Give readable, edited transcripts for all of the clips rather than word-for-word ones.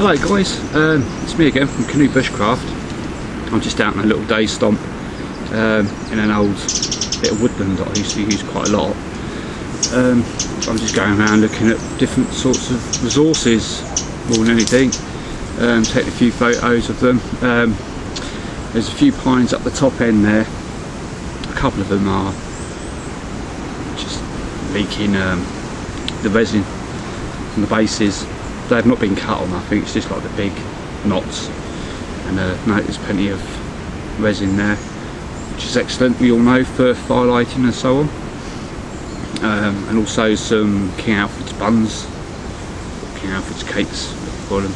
Hello guys, it's me again from Canoe Bushcraft. I'm just out on a little day stomp in an old bit of woodland that I used to use quite a lot. I'm just going around looking at different sorts of resources more than anything, taking a few photos of them. There's a few pines up the top end there. A couple of them are just leaking the resin from the bases. They have not been cut on, I think it's just like the big knots, and no, there's plenty of resin there, which is excellent, we all know, for fire lighting and so on. And also some King Alfred's buns, King Alfred's cakes, what you call them.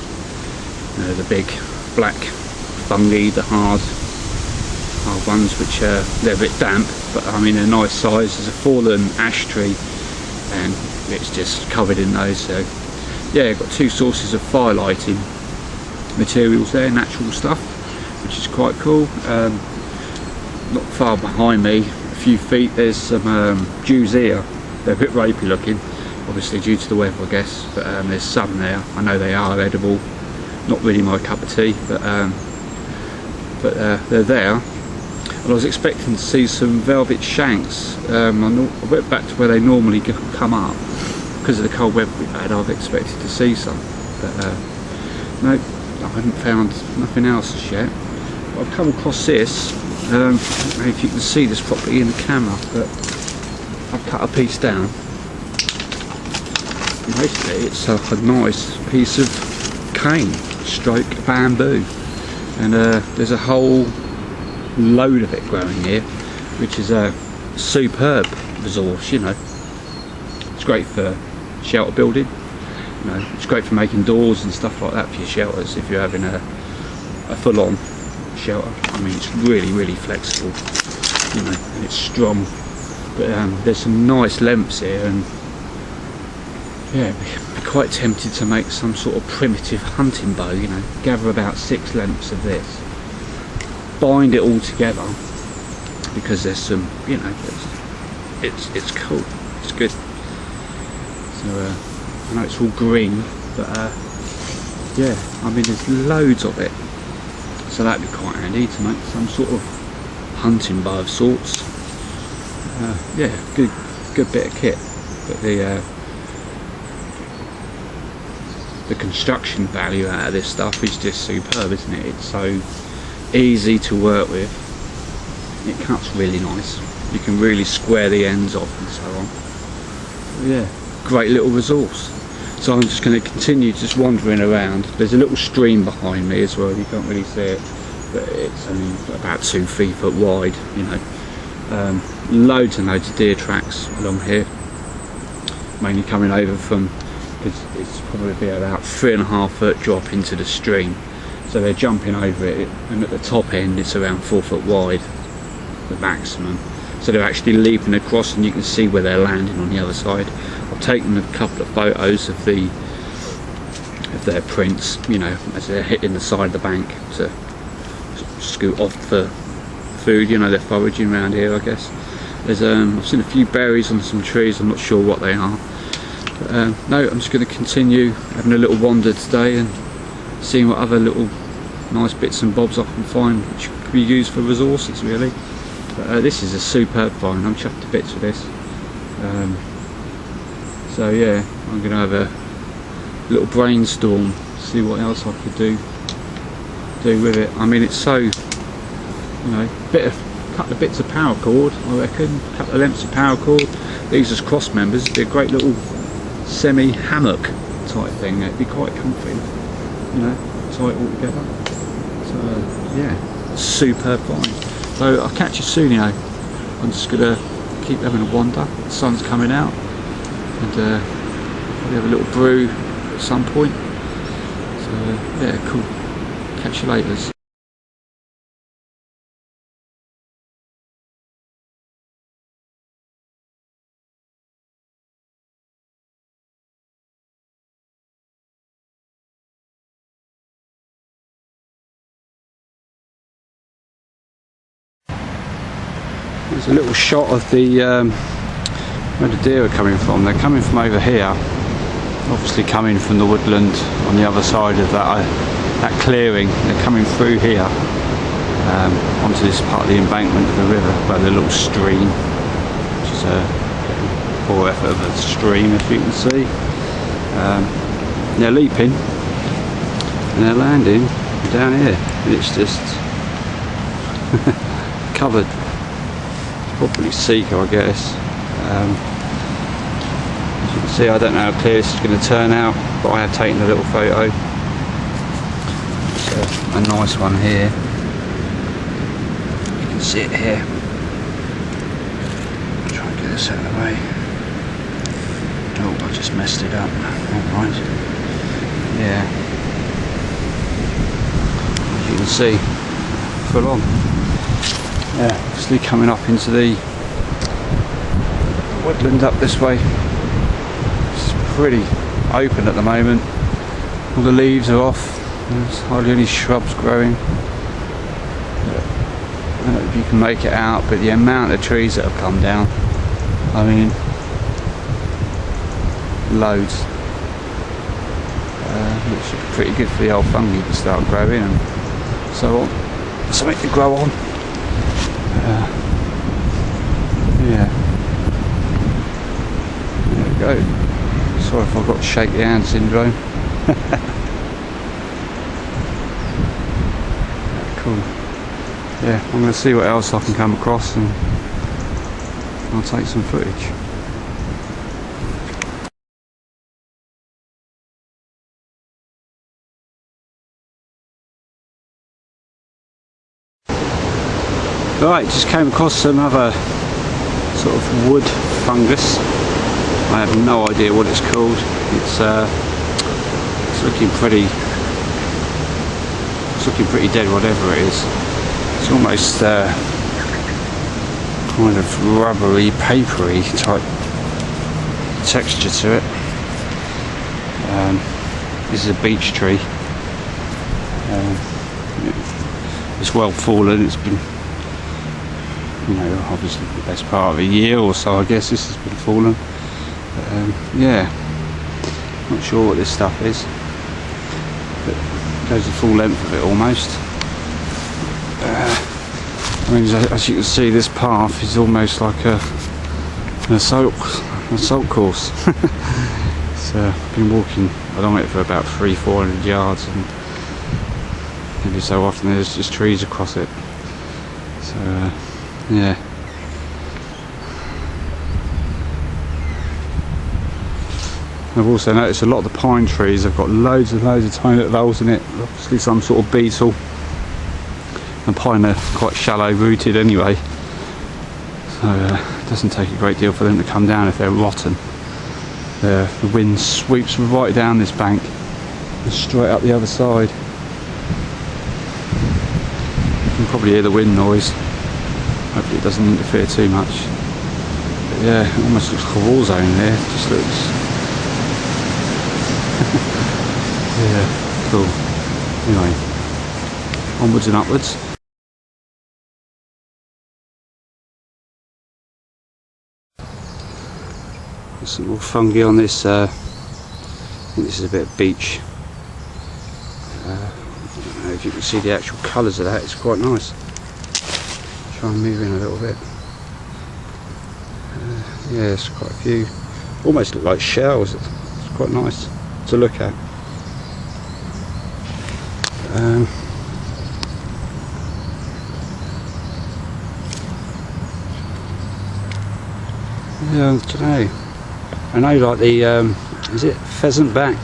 The big black fungi, the hard ones, which they're a bit damp, but I mean they're nice size. There's a fallen ash tree and it's just covered in those. So yeah, got two sources of fire lighting materials there, natural stuff, which is quite cool. Not far behind me, a few feet, there's some Jew's ear. They're a bit ropey looking, obviously due to the weather I guess, but there's some there. I know they are edible, not really my cup of tea, but they're there. And I was expecting to see some velvet shanks. I went back to where they normally come up. Because of the cold weather we've had, I've expected to see some, but no, I haven't found nothing else as yet. But I've come across this. I don't know if you can see this properly in the camera, but I've cut a piece down. And basically, it's a nice piece of cane stroke bamboo, and there's a whole load of it growing here, which is a superb resource. You know, it's great for shelter building, you know, it's great for making doors and stuff like that for your shelters if you're having a full-on shelter. I mean, it's really flexible, you know, and it's strong. But there's some nice lengths here, and yeah, I'd be quite tempted to make some sort of primitive hunting bow, you know, gather about 6 lengths of this, bind it all together, because there's some, you know, it's cool, it's good. So I know it's all green, but yeah, I mean there's loads of it, so that'd be quite handy to make some sort of hunting bow of sorts. Yeah, good bit of kit, but the construction value out of this stuff is just superb, isn't it? It's so easy to work with, it cuts really nice, you can really square the ends off and so on. But yeah, great little resource. So I'm just going to continue just wandering around. There's a little stream behind me as well, you can't really see it, but it's only about 2-3 foot wide, you know. Loads and loads of deer tracks along here, mainly coming over from, because it's probably about 3.5 foot drop into the stream, so they're jumping over it, and at the top end it's around 4 foot wide, the maximum. So they're actually leaping across, and you can see where they're landing on the other side. I've taken a couple of photos of their prints, you know, as they're hitting the side of the bank to scoot off for food. You know, they're foraging around here, I guess. There's I've seen a few berries on some trees, I'm not sure what they are. But, no, I'm just going to continue having a little wander today and seeing what other little nice bits and bobs I can find which could be used for resources, really. But this is a superb find, I'm chuffed to bits with this. So yeah, I'm going to have a little brainstorm, see what else I could do with it. I mean, it's so, you know, couple of bits of paracord, I reckon, a couple of lengths of paracord. These as cross members, it'd be a great little semi-hammock type thing. It'd be quite comfy, you know, tie it all together. So yeah, superb find. So I'll catch you soon, you know. I'm just gonna keep having a wander. The sun's coming out, and probably have a little brew at some point. So yeah, cool. Catch you later. There's a little shot of the where the deer are coming from. They're coming from over here, obviously coming from the woodland on the other side of that clearing. They're coming through here onto this part of the embankment of the river by the little stream, which is a poor effort of a stream, as you can see. They're leaping and they're landing down here, and it's just covered. Probably Seeker, I guess. As you can see, I don't know how clear this is going to turn out, but I have taken a little photo. It's a nice one here. You can see it here. Try and get this out of the way. Oh, I just messed it up. Alright. Yeah. As you can see, full on. Yeah, obviously coming up into the woodland up this way. It's pretty open at the moment. All the leaves are off. There's hardly any shrubs growing. I don't know if you can make it out, but the amount of trees that have come down, I mean, loads. Which is pretty good for the old fungi to start growing and so on. Something to grow on. Yeah. There we go. Sorry if I've got shaky hand syndrome. Cool. Yeah, I'm going to see what else I can come across and I'll take some footage. Right, just came across some other sort of wood fungus. I have no idea what it's called. It's looking pretty dead, whatever it is. It's almost kind of rubbery, papery type texture to it. This is a beech tree. It's well fallen. It's been, you know, obviously the best part of a year or so, I guess this has been fallen. Yeah, not sure what this stuff is, but it goes the full length of it almost. I mean, as you can see, this path is almost like an assault course. So I've been walking along it for about 300-400 yards, and every so often there's just trees across it. So yeah. I've also noticed a lot of the pine trees have got loads and loads of tiny little holes in it. Obviously some sort of beetle. And pine are quite shallow rooted anyway. So it doesn't take a great deal for them to come down if they're rotten. The wind sweeps right down this bank and straight up the other side. You can probably hear the wind noise. Hopefully it doesn't interfere too much. But yeah, it almost looks like a war zone there. It just looks... yeah, cool. Anyway, onwards and upwards. There's some more fungi on this. I think this is a bit of beech. I don't know if you can see the actual colours of that. It's quite nice. Try and move in a little bit. Yeah, it's quite a few. Almost look like shells. It's quite nice to look at. Yeah, I don't know. I know, like the is it pheasant back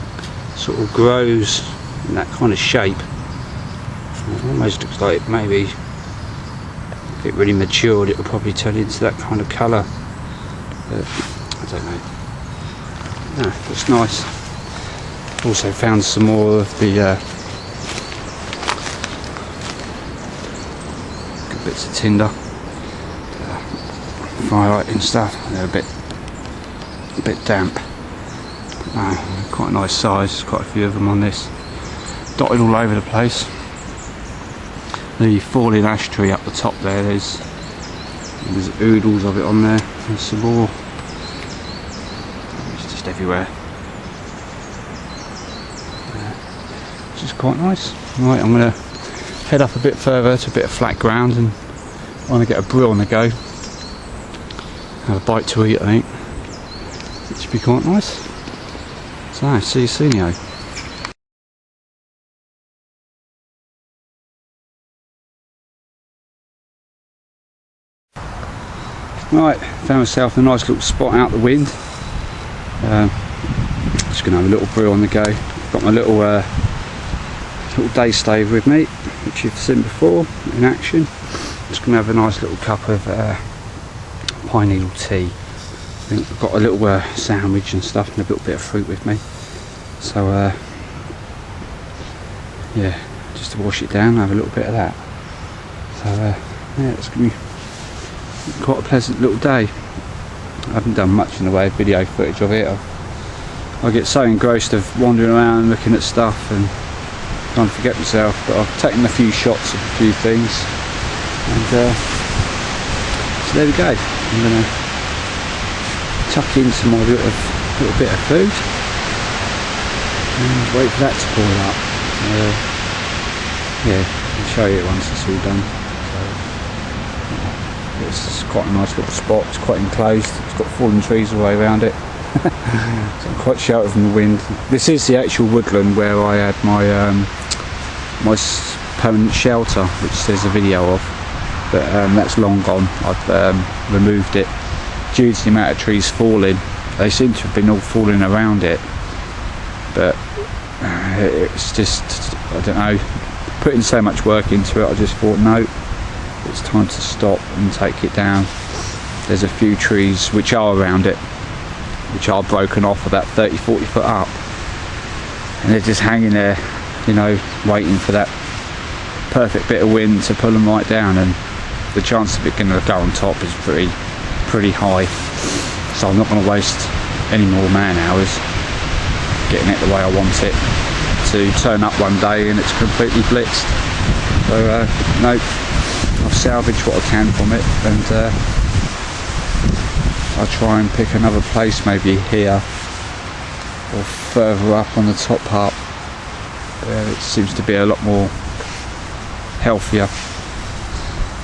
sort of grows in that kind of shape. It almost looks like maybe if it really matured, it would probably turn into that kind of colour. But I don't know. No, looks nice. Also found some more of the good bits of tinder, firelight and stuff. They're a bit damp. No, quite a nice size. There's quite a few of them on this, dotted all over the place. The falling ash tree up the top there, there's oodles of it on there. There's some more. It's just everywhere. which is quite nice. Right, I'm going to head up a bit further to a bit of flat ground and I want to get a brew on the go. Have a bite to eat, I think. It should be quite nice. So, see you soon, yo. Right, found myself a nice little spot out the wind. Just going to have a little brew on the go. Got my little day stave with me, which you've seen before in action. Just going to have a nice little cup of pine needle tea. I think I've got a little sandwich and stuff and a little bit of fruit with me. So yeah, just to wash it down, have a little bit of that. So yeah, it's going to be quite a pleasant little day. I haven't done much in the way of video footage of it. I get so engrossed of wandering around and looking at stuff and trying to forget myself, but I've taken a few shots of a few things and so there we go. I'm going to tuck in some more little bit of food and wait for that to boil up. Yeah, I'll show you once it's all done. It's quite a nice little spot, it's quite enclosed, it's got fallen trees all the way around it. So I'm quite sheltered from the wind. This is the actual woodland where I had my permanent shelter, which there's a video of, but that's long gone. I've removed it due to the amount of trees falling. They seem to have been all falling around it, but it's just, I don't know, putting so much work into it, I just thought no, it's time to stop and take it down. There's a few trees which are around it, which are broken off about 30-40 foot up, and they're just hanging there, you know, waiting for that perfect bit of wind to pull them right down, and the chance of it going to go on top is pretty high. So I'm not going to waste any more man hours getting it the way I want it to turn up one day and it's completely blitzed. So no, I've salvaged what I can from it, and I'll try and pick another place, maybe here or further up on the top part where it seems to be a lot more healthier.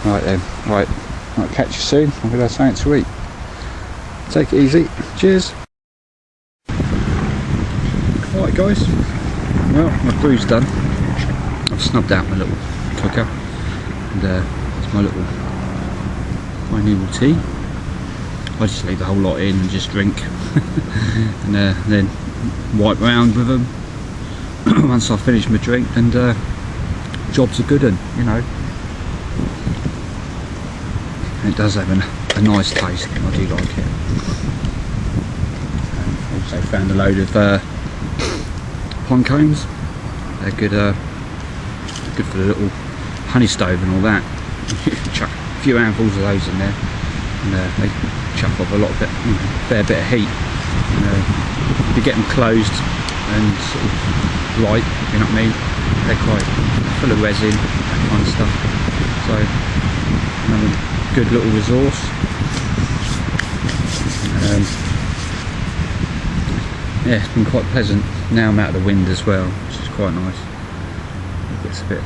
Right then, right, I'll catch you soon. I'm going to have something to eat. Take it easy. Cheers. Alright guys, well, my brew's done. I've snubbed out my little cooker, and it's my little pine needle tea. I just leave the whole lot in and just drink and then wipe round with them once I've finished my drink, and job's a good one, you know. And it does have a nice taste, I do like it. Also found a load of pine cones. They're good, good for the little honey stove and all that. Chuck a few handfuls of those in there, and they chuck off a lot of it, you know, fair bit of heat. And you get them closed and sort of light, you know what I mean? They're quite full of resin, that kind of stuff. So another good little resource. Yeah, it's been quite pleasant. Now I'm out of the wind as well, which is quite nice. It gets a bit,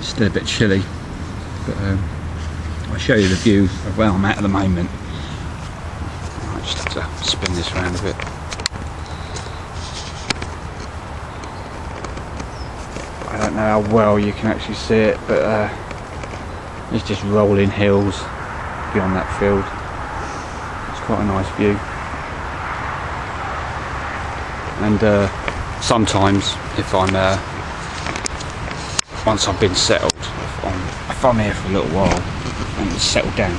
still a bit chilly, but I'll show you the view of where I'm at the moment. I just have to spin this around a bit. I don't know how well you can actually see it, but it's just rolling hills beyond that field. It's quite a nice view. And sometimes, if I'm once I've been settled, if I'm here for a little while and settle down,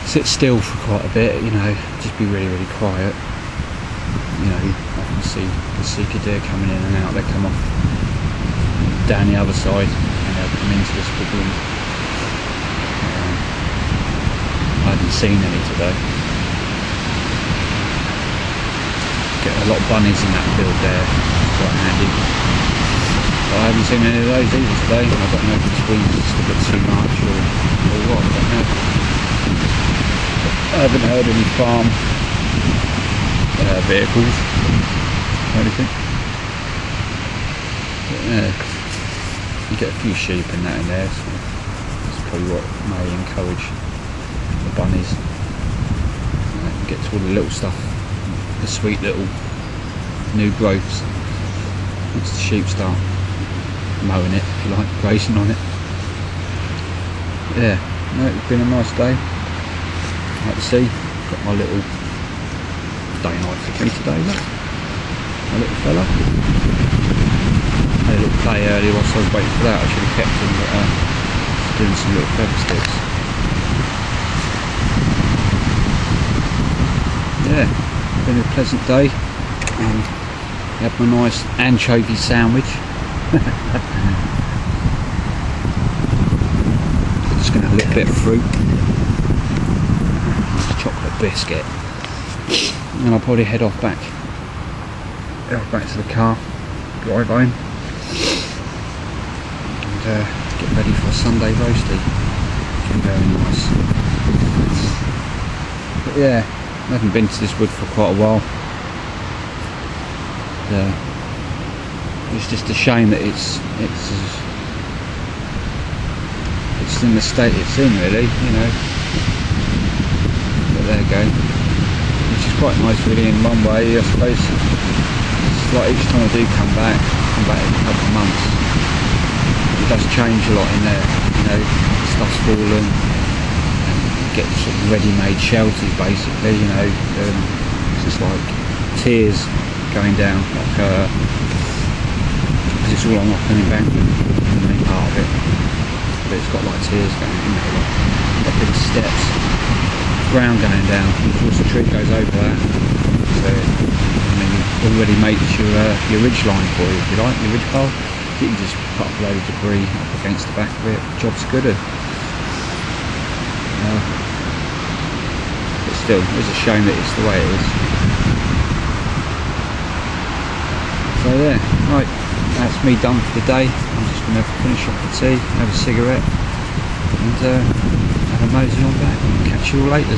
sit still for quite a bit, you know, just be really quiet. You know, I can see the seeker deer coming in and out. They come off down the other side and they'll come into this woodland. I haven't seen any today. Get a lot of bunnies in that field there, quite handy. But I haven't seen any of those either today. I don't know if it's just a bit too much or what, I don't know. I haven't heard any farm vehicles or anything. Yeah, you get a few sheep and that in there, so that's probably what may encourage the bunnies. You get to all the little stuff, the sweet little new growths, once the sheep start mowing it, if you like, grazing on it. Yeah, no, it's been a nice day. Like to see, got my little day night for me today, look. My little fella. Had a little play earlier whilst I was waiting for that. I should have kept him, but doing some little feather sticks. Yeah, been a pleasant day. Had my nice anchovy sandwich. Just gonna have a little bit of fruit. Chocolate biscuit. And then I'll probably head off back to the car, drive home, and get ready for a Sunday roasty, which will be very nice. But yeah, I haven't been to this wood for quite a while. It's just a shame that it's in the state it's in, really, you know. But there you go. Which is quite nice, really, in one way, I suppose. It's like each time I do come back in a couple of months, it does change a lot in there, you know. Stuff's fallen, and you get sort of ready-made shelters, basically, you know. It's just like tears going down, like because it's all on like an embankment, the main part of it, but it's got like tiers going, you know, like big steps, ground going down, and of course the tree goes over that, so I mean it already makes your ridge line for you, if you like, your ridge pole. You can just put up a load of debris up against the back of it, job's good. But still, it's a shame that it's the way it is. So yeah, right, that's me done for the day. I'm just going to finish off the tea, have a cigarette, and have a mosey on back. Catch you all later.